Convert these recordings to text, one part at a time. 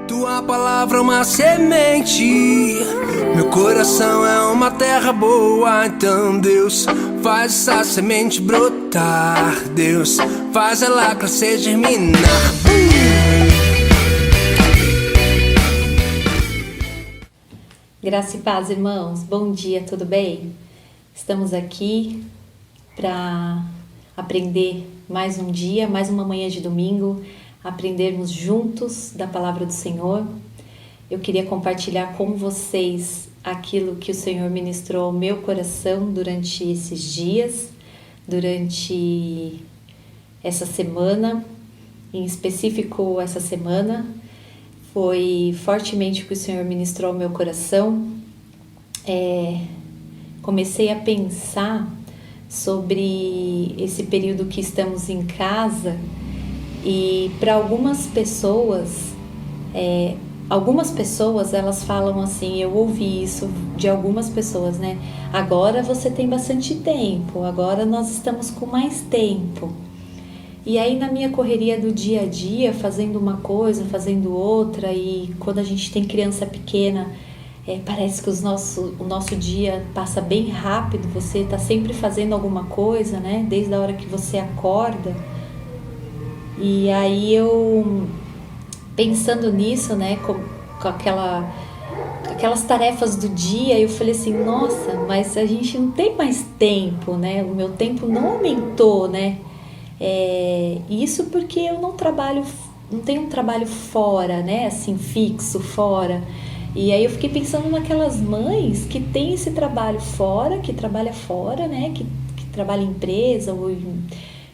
Tua palavra é uma semente, meu coração é uma terra boa. Então Deus, faz essa semente brotar. Deus, faz ela crescer, germinar. Graça e paz, irmãos. Bom dia, tudo bem? Estamos aqui para aprender mais um dia, mais uma manhã de domingo, aprendermos juntos da palavra do Senhor. Eu queria compartilhar com vocês aquilo que o Senhor ministrou ao meu coração durante esses dias, durante essa semana, em específico essa semana. Foi fortemente o que o Senhor ministrou ao meu coração. Comecei a pensar sobre esse período que estamos em casa e para algumas pessoas elas falam assim, eu ouvi isso de algumas pessoas, né? Agora você tem bastante tempo, agora nós estamos com mais tempo. E aí na minha correria do dia a dia, fazendo uma coisa, fazendo outra, e quando a gente tem criança pequena, parece que o nosso dia passa bem rápido, você está sempre fazendo alguma coisa, né? Desde a hora que você acorda. E aí eu, pensando nisso, né, com aquelas tarefas do dia, eu falei assim, nossa, mas a gente não tem mais tempo, né? O meu tempo não aumentou, né? Isso porque eu não tenho um trabalho fora, né, assim, fixo, fora. E aí eu fiquei pensando naquelas mães que têm esse trabalho fora, que trabalha fora, né, que trabalha em empresa ou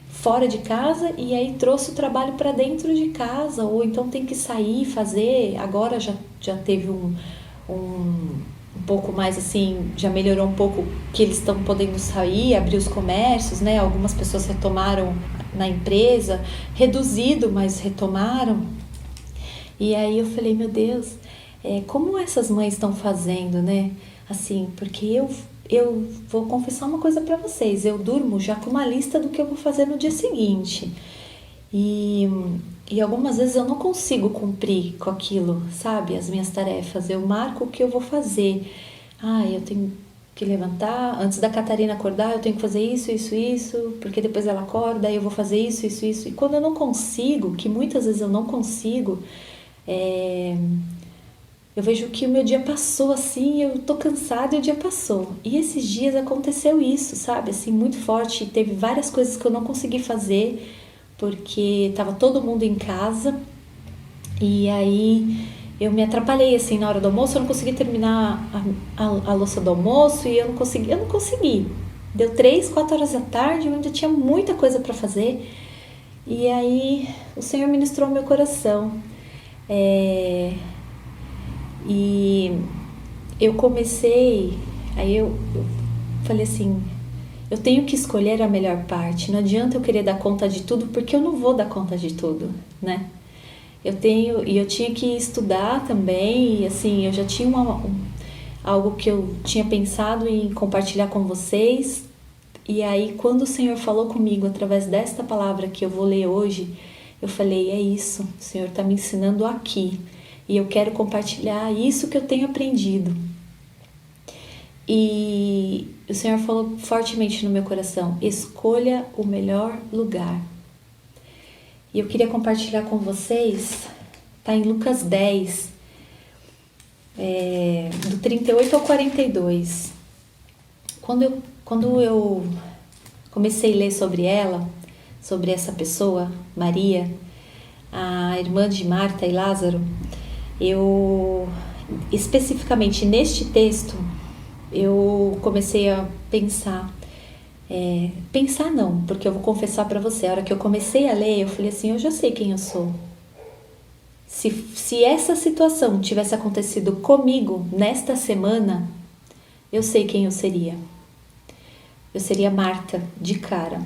fora de casa, e aí trouxe o trabalho para dentro de casa, ou então tem que sair, fazer. Agora já teve um pouco mais assim, já melhorou um pouco que eles estão podendo sair, abrir os comércios, né? Algumas pessoas retomaram na empresa, reduzido, mas retomaram. E aí eu falei, meu Deus, como essas mães estão fazendo, né? Assim, porque eu vou confessar uma coisa para vocês, eu durmo já com uma lista do que eu vou fazer no dia seguinte. E algumas vezes eu não consigo cumprir com aquilo, sabe? As minhas tarefas, eu marco o que eu vou fazer. Eu tenho que levantar, antes da Catarina acordar, eu tenho que fazer isso, porque depois ela acorda, aí eu vou fazer isso. E quando eu não consigo, que muitas vezes eu não consigo, eu vejo que o meu dia passou assim, eu tô cansada e o dia passou. E esses dias aconteceu isso, sabe? Assim, muito forte. Teve várias coisas que eu não consegui fazer, porque tava todo mundo em casa. E aí eu me atrapalhei assim na hora do almoço, eu não consegui terminar a louça do almoço e eu não consegui. Deu 3, 4 horas da tarde, eu ainda tinha muita coisa para fazer. E aí o Senhor ministrou meu coração. E eu comecei, aí eu falei assim, eu tenho que escolher a melhor parte, não adianta eu querer dar conta de tudo, porque eu não vou dar conta de tudo, né? Eu tinha que estudar também, e assim, eu já tinha algo que eu tinha pensado em compartilhar com vocês, e aí quando o Senhor falou comigo através desta palavra que eu vou ler hoje, eu falei, é isso, o Senhor está me ensinando aqui, e eu quero compartilhar isso que eu tenho aprendido. E o Senhor falou fortemente no meu coração, escolha o melhor lugar. E eu queria compartilhar com vocês, tá em Lucas 10, do 38 ao 42. Quando eu comecei a ler sobre ela, sobre essa pessoa, Maria, a irmã de Marta e Lázaro, eu, especificamente neste texto, eu comecei a pensar. Pensar não, porque eu vou confessar para você, a hora que eu comecei a ler, eu falei assim, eu já sei quem eu sou. Se essa situação tivesse acontecido comigo nesta semana, eu sei quem eu seria. Eu seria Marta, de cara.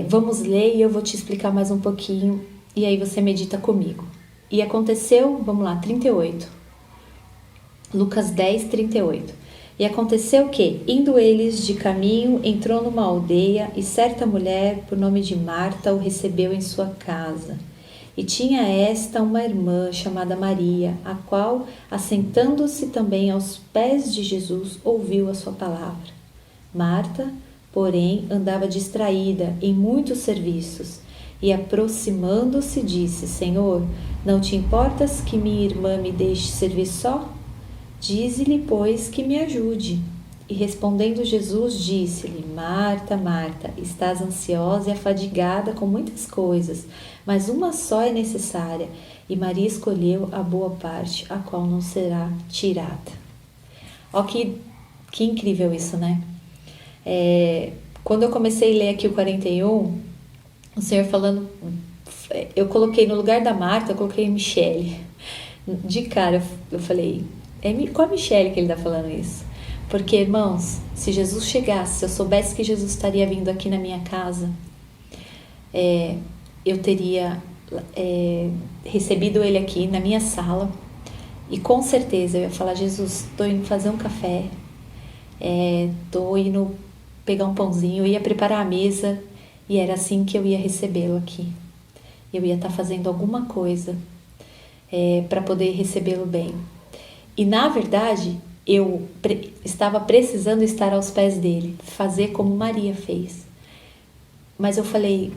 Vamos ler e eu vou te explicar mais um pouquinho, e aí você medita comigo. E aconteceu, vamos lá, 38. Lucas 10, 38. E aconteceu que, indo eles de caminho, entrou numa aldeia, e certa mulher, por nome de Marta, o recebeu em sua casa. E tinha esta uma irmã chamada Maria, a qual, assentando-se também aos pés de Jesus, ouviu a sua palavra. Marta, porém, andava distraída em muitos serviços, e aproximando-se disse: Senhor, não te importas que minha irmã me deixe servir só? Dize-lhe, pois, que me ajude. E respondendo Jesus, disse-lhe: Marta, Marta, estás ansiosa e afadigada com muitas coisas, mas uma só é necessária, e Maria escolheu a boa parte, a qual não será tirada. Ó, que incrível isso, né? Quando eu comecei a ler aqui o 41, o Senhor falando, eu coloquei no lugar da Marta, eu coloquei Michele. De cara, eu falei, com a Michele que ele está falando isso. Porque, irmãos, se Jesus chegasse, se eu soubesse que Jesus estaria vindo aqui na minha casa, eu teria recebido ele aqui na minha sala e com certeza eu ia falar: Jesus, estou indo fazer um café, estou indo pegar um pãozinho, eu ia preparar a mesa e era assim que eu ia recebê-lo aqui. Eu ia estar fazendo alguma coisa para poder recebê-lo bem. E na verdade, eu estava precisando estar aos pés dele, fazer como Maria fez. Mas eu falei,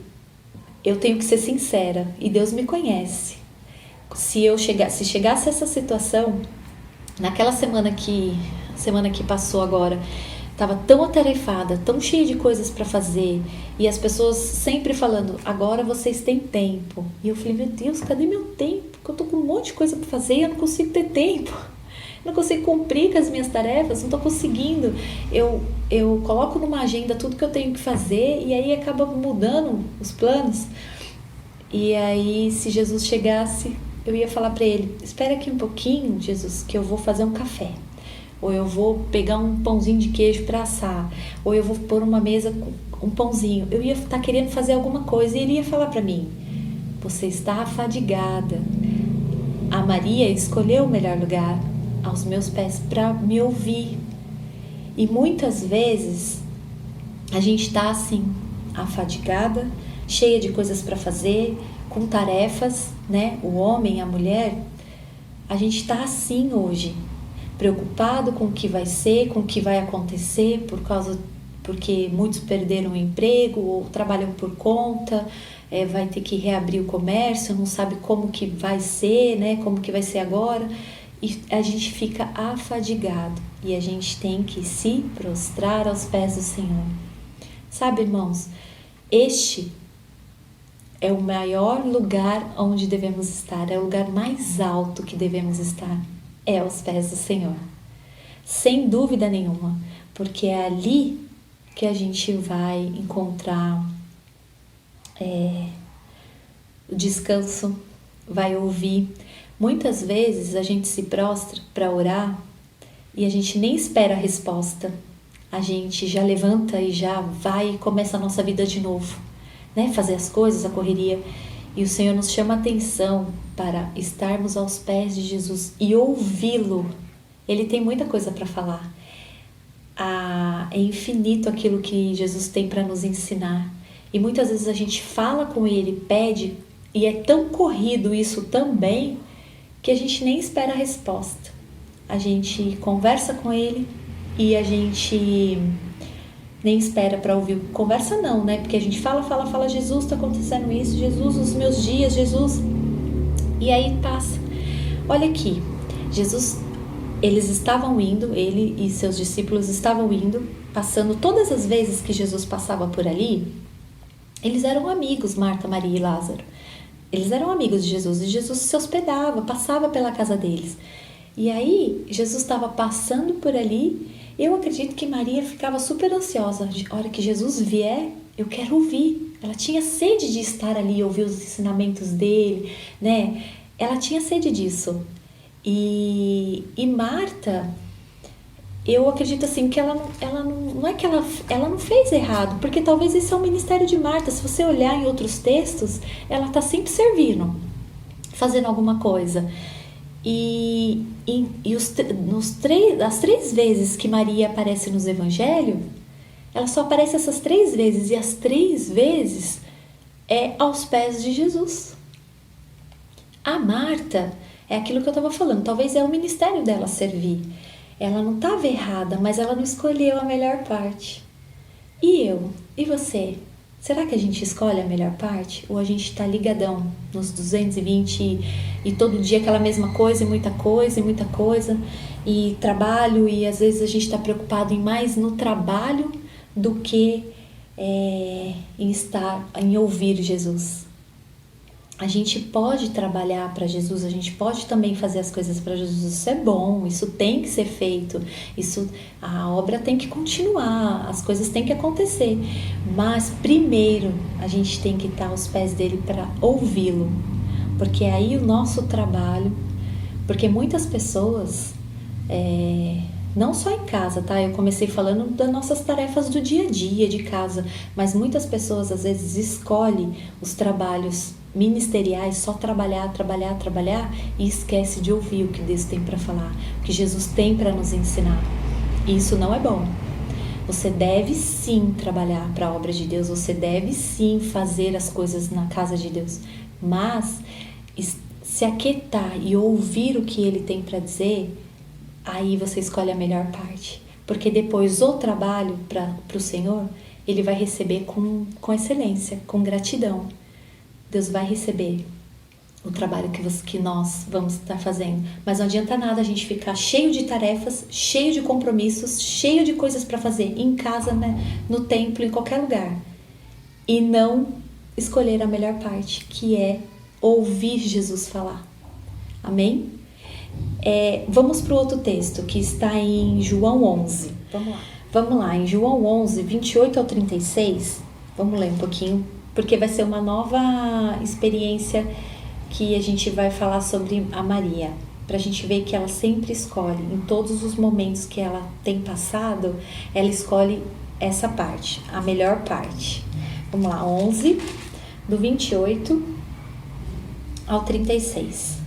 eu tenho que ser sincera, e Deus me conhece. Se chegasse essa situação, naquela semana que passou agora, estava tão atarefada, tão cheia de coisas para fazer, e as pessoas sempre falando, agora vocês têm tempo. E eu falei, meu Deus, cadê meu tempo? Porque eu tô com um monte de coisa para fazer e eu não consigo ter tempo. Não consigo cumprir com as minhas tarefas, não estou conseguindo. Eu coloco numa agenda tudo que eu tenho que fazer e aí acaba mudando os planos. E aí, se Jesus chegasse, eu ia falar para ele, espera aqui um pouquinho, Jesus, que eu vou fazer um café. Ou eu vou pegar um pãozinho de queijo para assar. Ou eu vou pôr uma mesa com um pãozinho. Eu ia estar querendo fazer alguma coisa e ele ia falar para mim, você está afadigada. A Maria escolheu o melhor lugar aos meus pés para me ouvir. E muitas vezes a gente está assim, afadigada, cheia de coisas para fazer, com tarefas, né? O homem, a mulher, a gente está assim hoje, preocupado com o que vai ser, com o que vai acontecer, porque muitos perderam o emprego ou trabalham por conta, vai ter que reabrir o comércio, não sabe como que vai ser, né? Como que vai ser agora. E a gente fica afadigado e a gente tem que se prostrar aos pés do Senhor. Sabe, irmãos, este é o maior lugar onde devemos estar, é o lugar mais alto que devemos estar, é aos pés do Senhor. Sem dúvida nenhuma, porque é ali que a gente vai encontrar o descanso, vai ouvir. Muitas vezes a gente se prostra para orar e a gente nem espera a resposta. A gente já levanta e já vai e começa a nossa vida de novo, né? Fazer as coisas, a correria. E o Senhor nos chama a atenção para estarmos aos pés de Jesus e ouvi-lo. Ele tem muita coisa para falar. É infinito aquilo que Jesus tem para nos ensinar. E muitas vezes a gente fala com Ele, pede, e é tão corrido isso também, que a gente nem espera a resposta. A gente conversa com Ele e a gente nem espera para ouvir. Conversa não, né? Porque a gente fala, Jesus, está acontecendo isso, Jesus, os meus dias, Jesus. E aí passa. Olha aqui, Jesus, eles estavam indo, ele e seus discípulos estavam indo, passando todas as vezes que Jesus passava por ali, eles eram amigos, Marta, Maria e Lázaro. Eles eram amigos de Jesus e Jesus se hospedava, passava pela casa deles. E aí, Jesus estava passando por ali, eu acredito que Maria ficava super ansiosa. A hora que Jesus vier, eu quero ouvir. Ela tinha sede de estar ali e ouvir os ensinamentos dele, né? Ela tinha sede disso. E Marta, eu acredito assim que ela não é que ela não fez errado, porque talvez esse é o ministério de Marta. Se você olhar em outros textos, ela está sempre servindo, fazendo alguma coisa. As 3 vezes que Maria aparece nos evangelhos, ela só aparece essas 3 vezes, e as 3 vezes é aos pés de Jesus. A Marta é aquilo que eu estava falando, talvez é o ministério dela servir. Ela não estava errada, mas ela não escolheu a melhor parte. E eu? E você? Será que a gente escolhe a melhor parte? Ou a gente está ligadão nos 220 e todo dia aquela mesma coisa, e muita coisa, e muita coisa, e trabalho, e às vezes a gente está preocupado em mais no trabalho do que em ouvir Jesus. A gente pode trabalhar para Jesus, a gente pode também fazer as coisas para Jesus, isso é bom, isso tem que ser feito, a obra tem que continuar, as coisas têm que acontecer, mas primeiro a gente tem que estar aos pés dele para ouvi-lo, porque aí o nosso trabalho, porque muitas pessoas, não só em casa, tá? Eu comecei falando das nossas tarefas do dia a dia de casa, mas muitas pessoas às vezes escolhem os trabalhos ministeriais, só trabalhar e esquece de ouvir o que Deus tem para falar, o que Jesus tem para nos ensinar. E isso não é bom. Você deve sim trabalhar para a obra de Deus, você deve sim fazer as coisas na casa de Deus, mas se aquietar e ouvir o que Ele tem para dizer, aí você escolhe a melhor parte, porque depois o trabalho para o Senhor, Ele vai receber com excelência, com gratidão. Deus vai receber o trabalho que nós vamos estar fazendo. Mas não adianta nada a gente ficar cheio de tarefas, cheio de compromissos, cheio de coisas para fazer em casa, né, no templo, em qualquer lugar. E não escolher a melhor parte, que é ouvir Jesus falar. Amém? Vamos para o outro texto, que está em João 11. Vamos lá, em João 11, 28 ao 36. Vamos ler um pouquinho, porque vai ser uma nova experiência que a gente vai falar sobre a Maria, para a gente ver que ela sempre escolhe, em todos os momentos que ela tem passado, ela escolhe essa parte, a melhor parte. Vamos lá, 11, do 28 ao 36.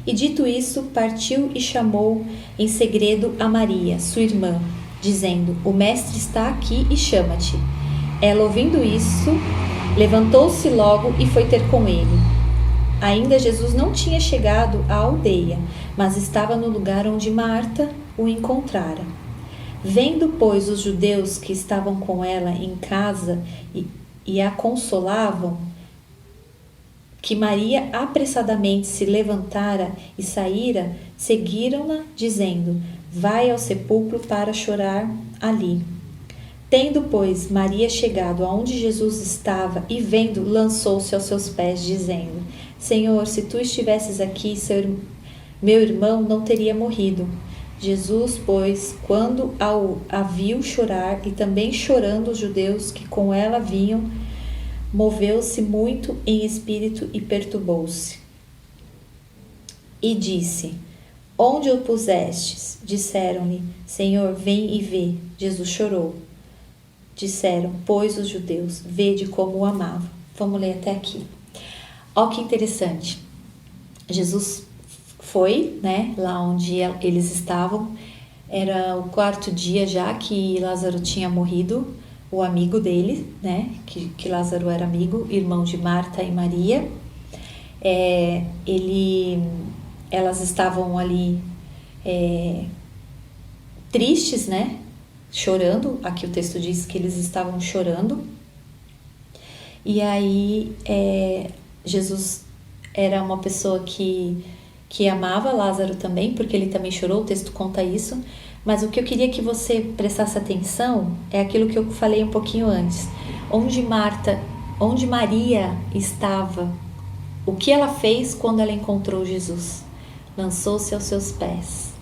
E dito isso, partiu e chamou em segredo a Maria, sua irmã, dizendo: o mestre está aqui e chama-te. Ela, ouvindo isso, levantou-se logo e foi ter com ele. Ainda Jesus não tinha chegado à aldeia, mas estava no lugar onde Marta o encontrara. Vendo, pois, os judeus que estavam com ela em casa e a consolavam, que Maria apressadamente se levantara e saíra, seguiram-na, dizendo: vai ao sepulcro para chorar ali. Tendo, pois, Maria chegado aonde Jesus estava e vendo, lançou-se aos seus pés, dizendo: Senhor, se tu estivesses aqui, meu irmão não teria morrido. Jesus, pois, quando a viu chorar, e também chorando os judeus que com ela vinham, moveu-se muito em espírito e perturbou-se. E disse: onde o pusestes? Disseram-lhe: Senhor, vem e vê. Jesus chorou. Disseram, pois, os judeus: vede como o amava. Vamos ler até aqui. Ó, que interessante. Jesus foi, né, lá onde eles estavam. Era o 4º dia já que Lázaro tinha morrido, o amigo dele, né, que Lázaro era amigo, irmão de Marta e Maria. Elas estavam ali tristes, né, chorando. Aqui o texto diz que eles estavam chorando. E aí Jesus era uma pessoa que amava Lázaro também, porque ele também chorou, o texto conta isso. Mas o que eu queria que você prestasse atenção é aquilo que eu falei um pouquinho antes. Onde Maria estava, o que ela fez quando ela encontrou Jesus? Lançou-se aos seus pés.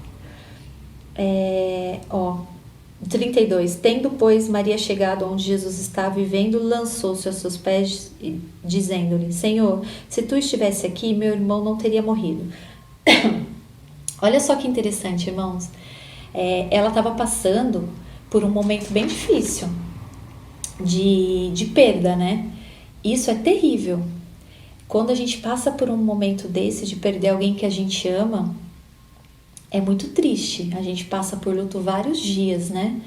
32. Tendo, pois, Maria chegado onde Jesus estava e vendo, lançou-se aos seus pés, dizendo-lhe: Senhor, se tu estivesse aqui, meu irmão não teria morrido. Olha só que interessante, irmãos. Ela estava passando por um momento bem difícil de perda, né? Isso é terrível. Quando a gente passa por um momento desse de perder alguém que a gente ama, é muito triste. A gente passa por luto vários dias, né?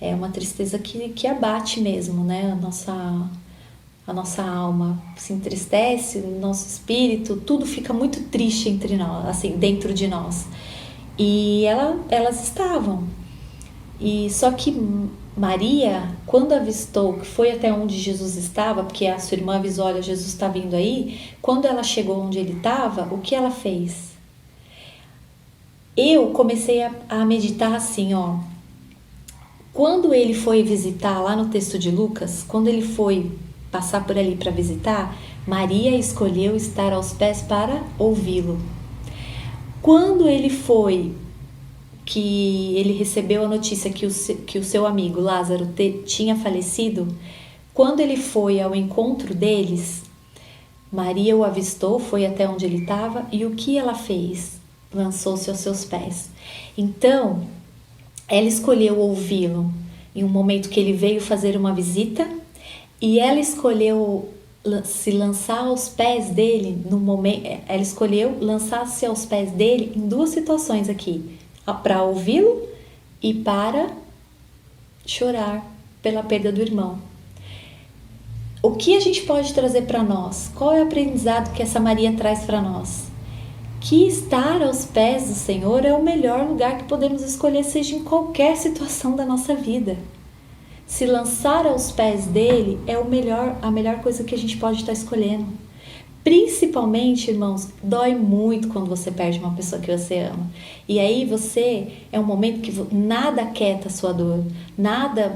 É uma tristeza que abate mesmo, né? a nossa alma se entristece, o nosso espírito, tudo fica muito triste entre nós, assim, dentro de nós. E elas estavam. E só que Maria, quando avistou, que foi até onde Jesus estava, porque a sua irmã avisou, olha, Jesus está vindo aí. Quando ela chegou onde ele estava, o que ela fez? Eu comecei a meditar assim, ó. Quando ele foi visitar, lá no texto de Lucas, quando ele foi passar por ali para visitar, Maria escolheu estar aos pés para ouvi-lo. Quando ele foi, que ele recebeu a notícia que o seu amigo Lázaro tinha falecido, quando ele foi ao encontro deles, Maria o avistou, foi até onde ele estava, e o que ela fez? Lançou-se aos seus pés. Então, ela escolheu ouvi-lo em um momento que ele veio fazer uma visita, e ela escolheu se lançar aos pés dele no momento. Ela escolheu lançar-se aos pés dele em duas situações aqui, para ouvi-lo e para chorar pela perda do irmão. O que a gente pode trazer para nós? Qual é o aprendizado que essa Maria traz para nós? Que estar aos pés do Senhor é o melhor lugar que podemos escolher, seja em qualquer situação da nossa vida. Se lançar aos pés dele é a melhor coisa que a gente pode estar escolhendo. Principalmente, irmãos, dói muito quando você perde uma pessoa que você ama. E aí é um momento que nada aquieta a sua dor, nada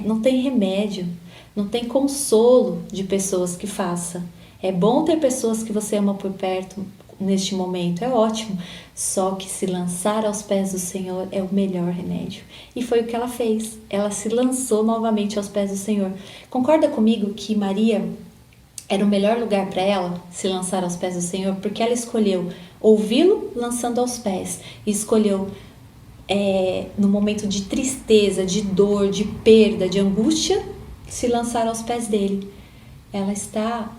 não tem remédio, não tem consolo de pessoas que faça. É bom ter pessoas que você ama por perto neste momento, é ótimo. Só que se lançar aos pés do Senhor é o melhor remédio. E foi o que ela fez. Ela se lançou novamente aos pés do Senhor. Concorda comigo que Maria era o melhor lugar para ela se lançar aos pés do Senhor? Porque ela escolheu ouvi-lo lançando aos pés. E escolheu, no momento de tristeza, de dor, de perda, de angústia, se lançar aos pés dele. Ela está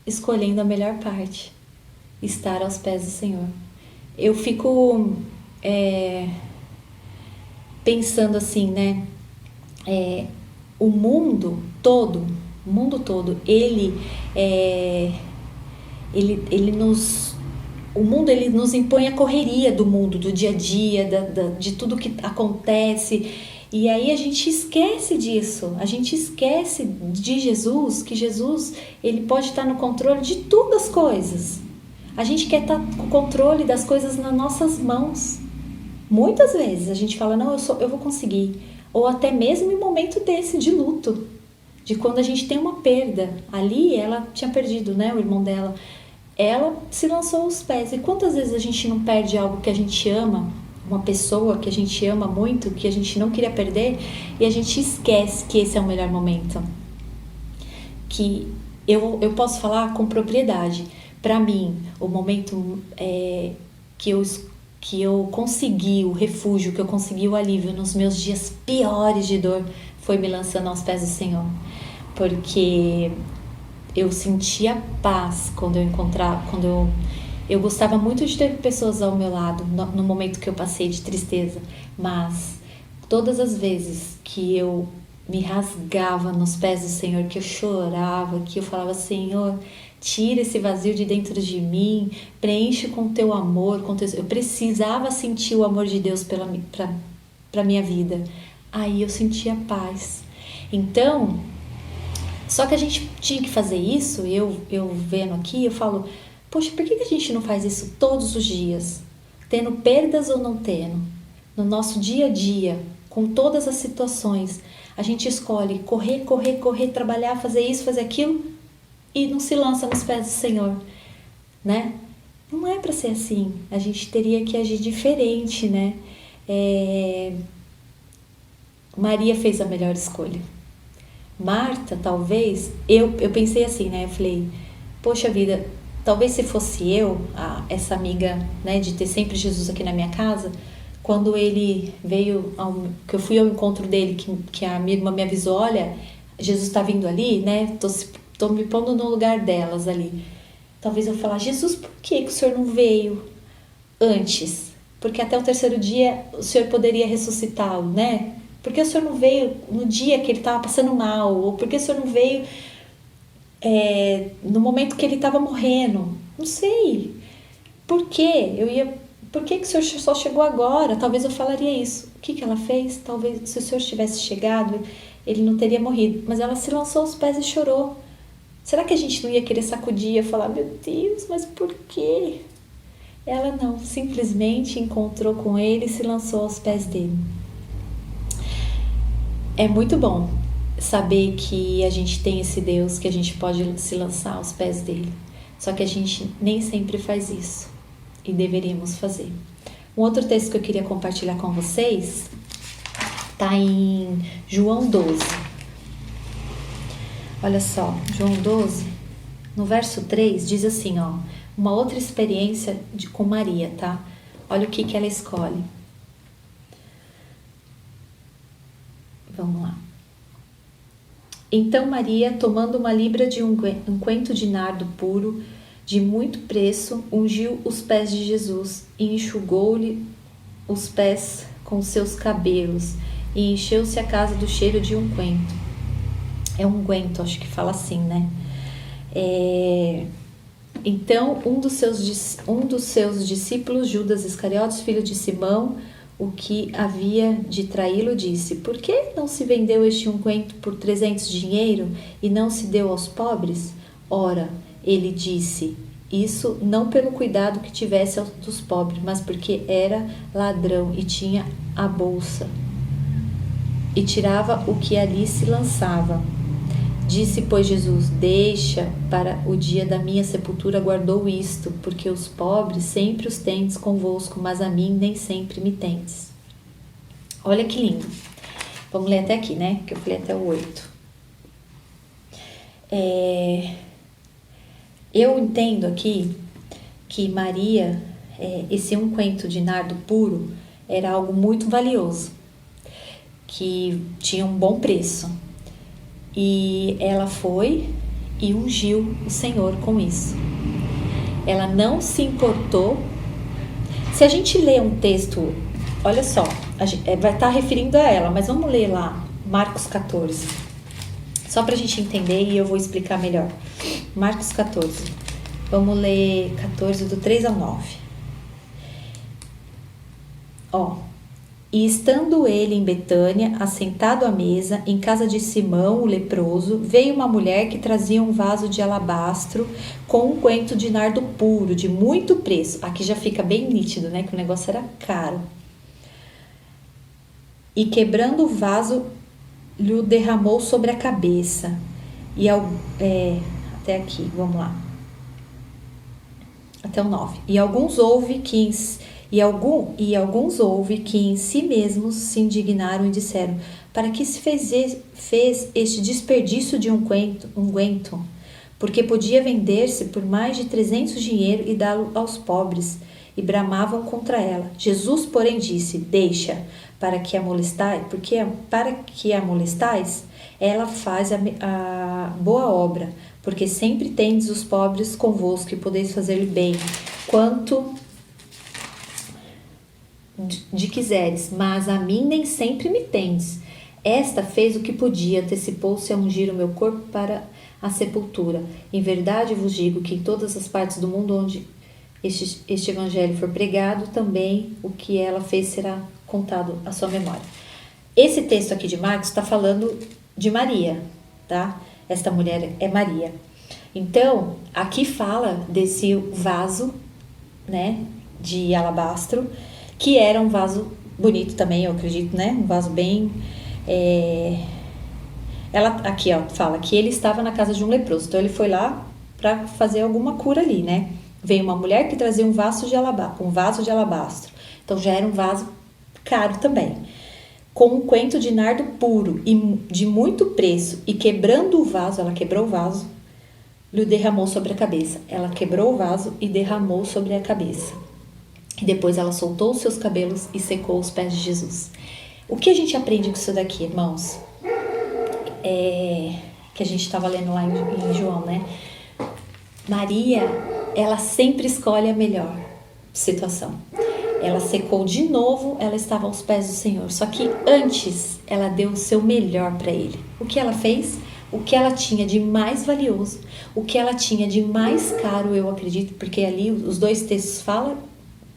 escolhendo a melhor parte, estar aos pés do Senhor. Eu fico pensando assim, né? O mundo todo, ele nos impõe a correria do mundo, do dia a dia, de tudo que acontece. E aí a gente esquece disso, a gente esquece de Jesus, que Jesus, ele pode estar no controle de todas as coisas. A gente quer estar com o controle das coisas nas nossas mãos. Muitas vezes a gente fala, não, eu vou conseguir. Ou até mesmo em momento desse, de luto, de quando a gente tem uma perda. Ali ela tinha perdido, né, o irmão dela. Ela se lançou aos pés. E quantas vezes a gente não perde algo que a gente ama, uma pessoa que a gente ama muito, que a gente não queria perder, e a gente esquece que esse é o melhor momento. Que eu posso falar com propriedade. Para mim, o momento que eu consegui o refúgio, que eu consegui o alívio nos meus dias piores de dor, foi me lançando aos pés do Senhor. Porque eu sentia paz quando eu encontrava, eu gostava muito de ter pessoas ao meu lado no momento que eu passei de tristeza, mas todas as vezes que eu me rasgava nos pés do Senhor, que eu chorava, que eu falava, Senhor, tira esse vazio de dentro de mim, preenche com o teu amor, eu precisava sentir o amor de Deus para minha vida. Aí eu sentia paz. Então, só que a gente tinha que fazer isso, eu vendo aqui, eu falo, poxa, por que a gente não faz isso todos os dias? Tendo perdas ou não tendo? No nosso dia a dia, com todas as situações, a gente escolhe correr, trabalhar, fazer isso, fazer aquilo e não se lança nos pés do Senhor, né? Não é para ser assim. A gente teria que agir diferente, né? Maria fez a melhor escolha. Marta, talvez, eu pensei assim, né? Eu falei, poxa vida, talvez se fosse eu, essa amiga, né, de ter sempre Jesus aqui na minha casa, quando ele veio, que eu fui ao encontro dele, que a minha irmã me avisou, olha, Jesus está vindo ali, né, tô me pondo no lugar delas ali. Talvez eu falar, Jesus, por que o Senhor não veio antes? Porque até o terceiro dia o Senhor poderia ressuscitá-lo, né? Por que o Senhor não veio no dia que ele estava passando mal? Ou por que o Senhor não veio no momento que ele estava morrendo. Não sei. Por quê? Por que o senhor só chegou agora? Talvez eu falaria isso. O que ela fez? Talvez se o senhor tivesse chegado, ele não teria morrido. Mas ela se lançou aos pés e chorou. Será que a gente não ia querer sacudir e falar, meu Deus, mas por quê? Ela não, simplesmente encontrou com ele e se lançou aos pés dele. É muito bom saber que a gente tem esse Deus, que a gente pode se lançar aos pés dele. Só que a gente nem sempre faz isso. E deveríamos fazer. Um outro texto que eu queria compartilhar com vocês está em João 12. Olha só, João 12, no verso 3, diz assim, ó, uma outra experiência com Maria, tá? Olha o que ela escolhe. Vamos lá. Então Maria, tomando uma libra de unguento de nardo puro, de muito preço, ungiu os pés de Jesus e enxugou-lhe os pés com seus cabelos e encheu-se a casa do cheiro de unguento. É unguento, acho que fala assim, né? Então, um dos seus discípulos, Judas Iscariotes, filho de Simão, o que havia de traí-lo, disse, por que não se vendeu este unguento por 300 dinheiro e não se deu aos pobres? Ora, ele disse isso não pelo cuidado que tivesse dos pobres, mas porque era ladrão e tinha a bolsa e tirava o que ali se lançava. Disse, pois, Jesus, deixa para o dia da minha sepultura guardou isto, porque os pobres sempre os tendes convosco, mas a mim nem sempre me tendes. Olha que lindo. Vamos ler até aqui, né? Que eu falei até o 8. Eu entendo aqui que Maria, esse unguento de nardo puro, era algo muito valioso, que tinha um bom preço. E ela foi e ungiu o Senhor com isso. Ela não se importou. Se a gente lê um texto, olha só, vai estar referindo a ela, mas vamos ler lá, Marcos 14. Só para a gente entender e eu vou explicar melhor. Marcos 14. Vamos ler 14 do 3 ao 9. E estando ele em Betânia, assentado à mesa, em casa de Simão, o leproso, veio uma mulher que trazia um vaso de alabastro com unguento de nardo puro, de muito preço. Aqui já fica bem nítido, né? Que o negócio era caro. E quebrando o vaso, lhe derramou sobre a cabeça. Até aqui, vamos lá. Até o 9. E alguns houve que em si mesmos se indignaram e disseram, para que se fez este desperdício de unguento? Porque podia vender-se por mais de 300 dinheiro e dá-lo aos pobres, e bramavam contra ela. Jesus, porém, disse, deixa, para que a molestais, ela faz a boa obra, porque sempre tendes os pobres convosco e podeis fazer-lhe bem, quanto de quiseres, mas a mim nem sempre me tendes. Esta fez o que podia, antecipou-se a ungir o meu corpo para a sepultura. Em verdade vos digo que em todas as partes do mundo onde este evangelho for pregado, também o que ela fez será contado à sua memória. Esse texto aqui de Marcos está falando de Maria, tá? Esta mulher é Maria. Então, aqui fala desse vaso, né, de alabastro, que era um vaso bonito também, eu acredito, né? Um vaso bem... Ela aqui, fala que ele estava na casa de um leproso. Então, ele foi lá para fazer alguma cura ali, né? Veio uma mulher que trazia um vaso de alabastro. Então, já era um vaso caro também. Com um unguento de nardo puro e de muito preço. E quebrando o vaso, ela quebrou o vaso, lhe derramou sobre a cabeça. Ela quebrou o vaso e derramou sobre a cabeça. E depois ela soltou os seus cabelos e secou os pés de Jesus. O que a gente aprende com isso daqui, irmãos? Que a gente estava lendo lá em João, né? Maria, ela sempre escolhe a melhor situação. Ela secou de novo, ela estava aos pés do Senhor. Só que antes, ela deu o seu melhor para ele. O que ela fez? o que ela tinha de mais valioso, o que ela tinha de mais caro, eu acredito, porque ali os dois textos falam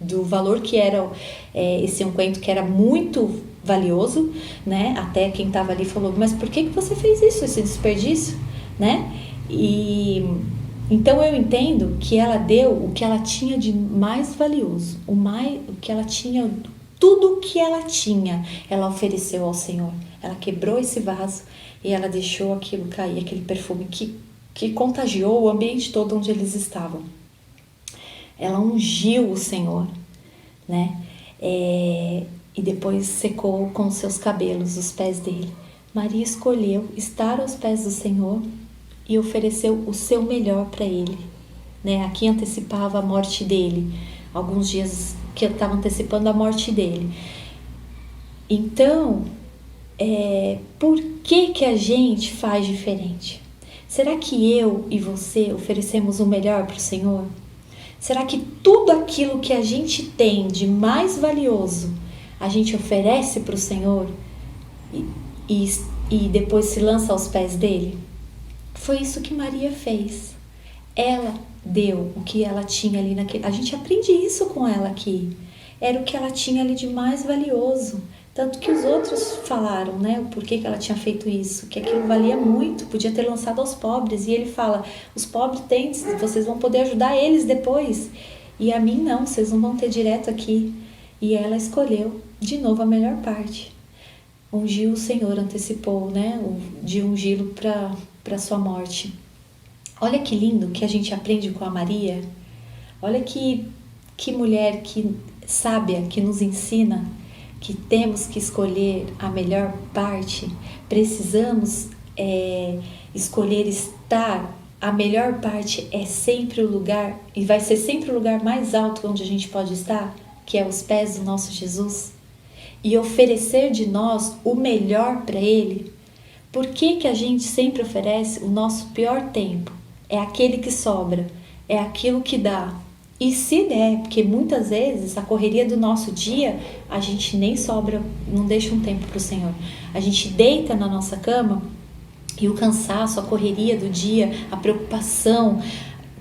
do valor que era esse unguento, que era muito valioso, né? Até quem estava ali falou, mas por que você fez isso, esse desperdício, né? E então eu entendo que ela deu o que ela tinha de mais valioso, o que ela tinha, tudo o que ela tinha, ela ofereceu ao Senhor. Ela quebrou esse vaso e ela deixou aquilo cair, aquele perfume que contagiou o ambiente todo onde eles estavam. Ela ungiu o Senhor, né? E depois secou com os seus cabelos os pés dele. Maria escolheu estar aos pés do Senhor e ofereceu o seu melhor para ele, né? Aqui antecipava a morte dele, alguns dias que eu estava antecipando a morte dele. Então, por que a gente faz diferente? Será que eu e você oferecemos o melhor para o Senhor? Será que tudo aquilo que a gente tem de mais valioso a gente oferece para o Senhor e depois se lança aos pés dele? Foi isso que Maria fez. Ela deu o que ela tinha ali naquele... A gente aprende isso com ela aqui. Era o que ela tinha ali de mais valioso. Tanto que os outros falaram, né? O porquê que ela tinha feito isso. Que aquilo valia muito, podia ter lançado aos pobres. E ele fala, os pobres têm, vocês vão poder ajudar eles depois. E a mim não, vocês não vão ter direto aqui. E ela escolheu, de novo, a melhor parte. Ungiu o Senhor, antecipou, né? De ungí-lo para sua morte. Olha que lindo que a gente aprende com a Maria. Olha que mulher que sábia, que nos ensina que temos que escolher a melhor parte. Precisamos escolher estar. A melhor parte é sempre o lugar, e vai ser sempre o lugar mais alto onde a gente pode estar, que é os pés do nosso Jesus, e oferecer de nós o melhor para Ele. Por que a gente sempre oferece o nosso pior tempo? É aquele que sobra, é aquilo que dá. E se der, porque muitas vezes a correria do nosso dia, a gente nem sobra, não deixa um tempo para o Senhor. A gente deita na nossa cama e o cansaço, a correria do dia, a preocupação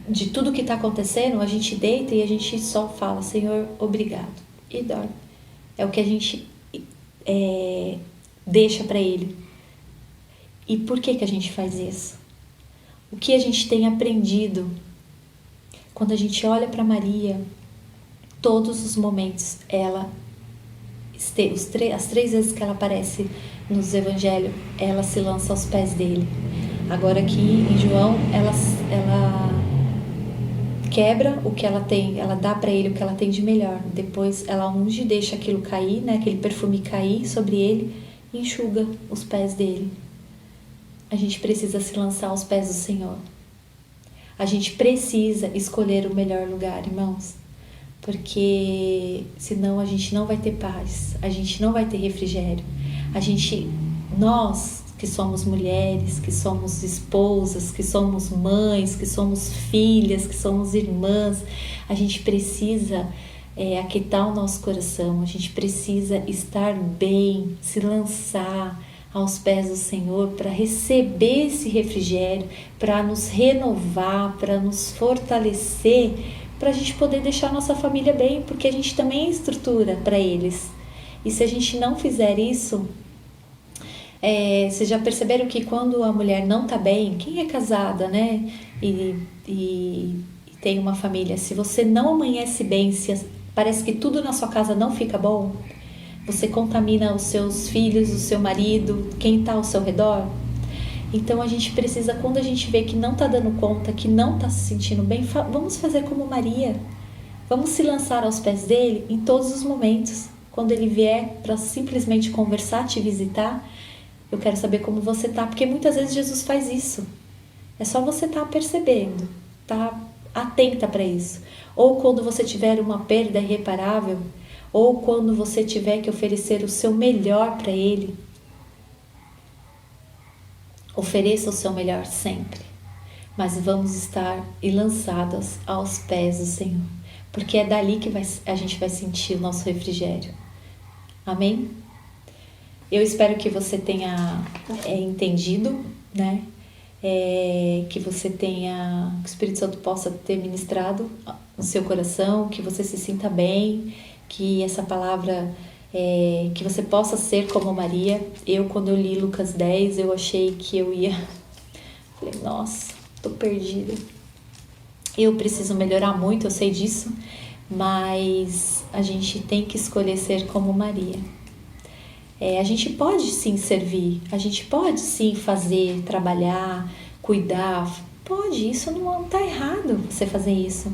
de tudo que está acontecendo, a gente deita e a gente só fala, Senhor, obrigado, e dorme. É o que a gente deixa para Ele. E por que a gente faz isso? O que a gente tem aprendido? Quando a gente olha para Maria, todos os momentos, as 3 vezes que ela aparece nos evangelhos, ela se lança aos pés dele. Agora aqui em João, ela quebra o que ela tem, ela dá para ele o que ela tem de melhor. Depois ela unge, deixa aquilo cair, né, aquele perfume cair sobre ele e enxuga os pés dele. A gente precisa se lançar aos pés do Senhor. A gente precisa escolher o melhor lugar, irmãos, porque senão a gente não vai ter paz, a gente não vai ter refrigério. Nós que somos mulheres, que somos esposas, que somos mães, que somos filhas, que somos irmãs, a gente precisa aquietar o nosso coração, a gente precisa estar bem, se lançar aos pés do Senhor para receber esse refrigério, para nos renovar, para nos fortalecer, para a gente poder deixar a nossa família bem, porque a gente também é estrutura para eles. E se a gente não fizer isso, vocês já perceberam que quando a mulher não está bem, quem é casada, né, e tem uma família, se você não amanhece bem, parece que tudo na sua casa não fica bom, você contamina os seus filhos, o seu marido, quem está ao seu redor. Então a gente precisa, quando a gente vê que não está dando conta, que não está se sentindo bem, vamos fazer como Maria. Vamos se lançar aos pés dele em todos os momentos. Quando ele vier para simplesmente conversar, te visitar, eu quero saber como você está, porque muitas vezes Jesus faz isso. É só você estar percebendo, tá atenta para isso. Ou quando você tiver uma perda irreparável, ou quando você tiver que oferecer o seu melhor para Ele. Ofereça o seu melhor sempre, mas vamos estar lançados aos pés do Senhor, porque é dali que a gente vai sentir o nosso refrigério. Amém? Eu espero que você tenha entendido, né? que você tenha, que o Espírito Santo possa ter ministrado no seu coração, que você se sinta bem, que essa palavra, que você possa ser como Maria. Quando eu li Lucas 10, eu achei que eu ia... Falei, nossa, tô perdida. Eu preciso melhorar muito, eu sei disso, mas a gente tem que escolher ser como Maria. A gente pode sim servir, a gente pode sim fazer, trabalhar, cuidar, pode, isso não tá errado você fazer isso.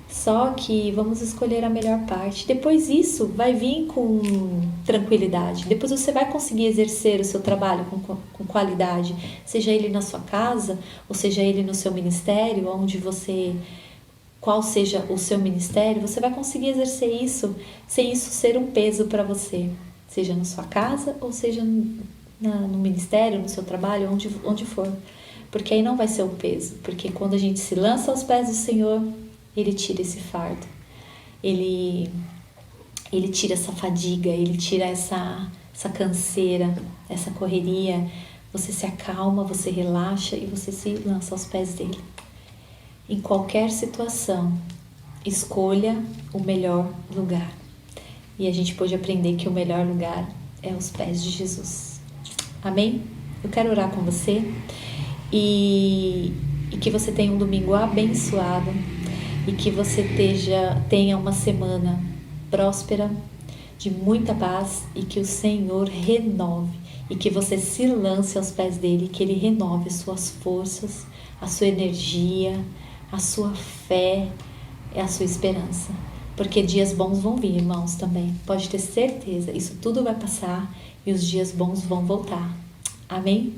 Só que vamos escolher a melhor parte. Depois isso vai vir com tranquilidade. Depois você vai conseguir exercer o seu trabalho com qualidade, seja ele na sua casa, ou seja ele no seu ministério, qual seja o seu ministério, você vai conseguir exercer isso sem isso ser um peso para você. Seja na sua casa ou seja no ministério, no seu trabalho, onde for. Porque aí não vai ser um peso. Porque quando a gente se lança aos pés do Senhor, Ele tira esse fardo. Ele tira essa fadiga, Ele tira essa canseira, essa correria. Você se acalma, você relaxa e você se lança aos pés dEle. Em qualquer situação, escolha o melhor lugar. E a gente pode aprender que o melhor lugar é aos pés de Jesus. Amém? Eu quero orar com você e que você tenha um domingo abençoado e que você tenha uma semana próspera, de muita paz e que o Senhor renove e que você se lance aos pés dele, que ele renove as suas forças, a sua energia, a sua fé e a sua esperança. Porque dias bons vão vir, irmãos, também. Pode ter certeza, isso tudo vai passar e os dias bons vão voltar. Amém?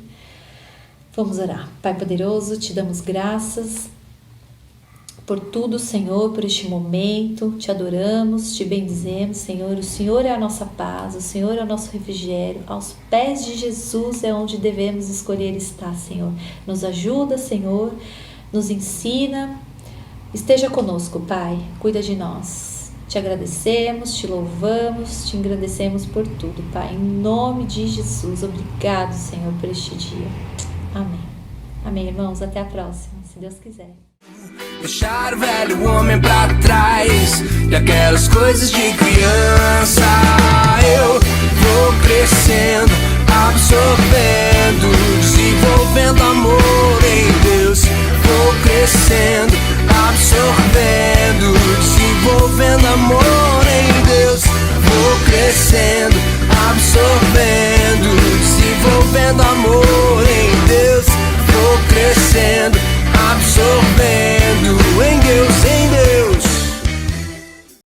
Vamos orar. Pai poderoso, te damos graças por tudo, Senhor, por este momento. Te adoramos, te bendizemos, Senhor. O Senhor é a nossa paz, o Senhor é o nosso refrigério. Aos pés de Jesus é onde devemos escolher estar, Senhor. Nos ajuda, Senhor, nos ensina. Esteja conosco, Pai, cuida de nós. Te agradecemos, te louvamos, te engrandecemos por tudo, Pai. Em nome de Jesus, obrigado, Senhor, por este dia. Amém. Amém, irmãos. Até a próxima, se Deus quiser. Deixar o velho homem pra trás e aquelas coisas de criança. Eu vou crescendo, absorvendo, desenvolvendo amor em Deus. Vou crescendo, absorvendo,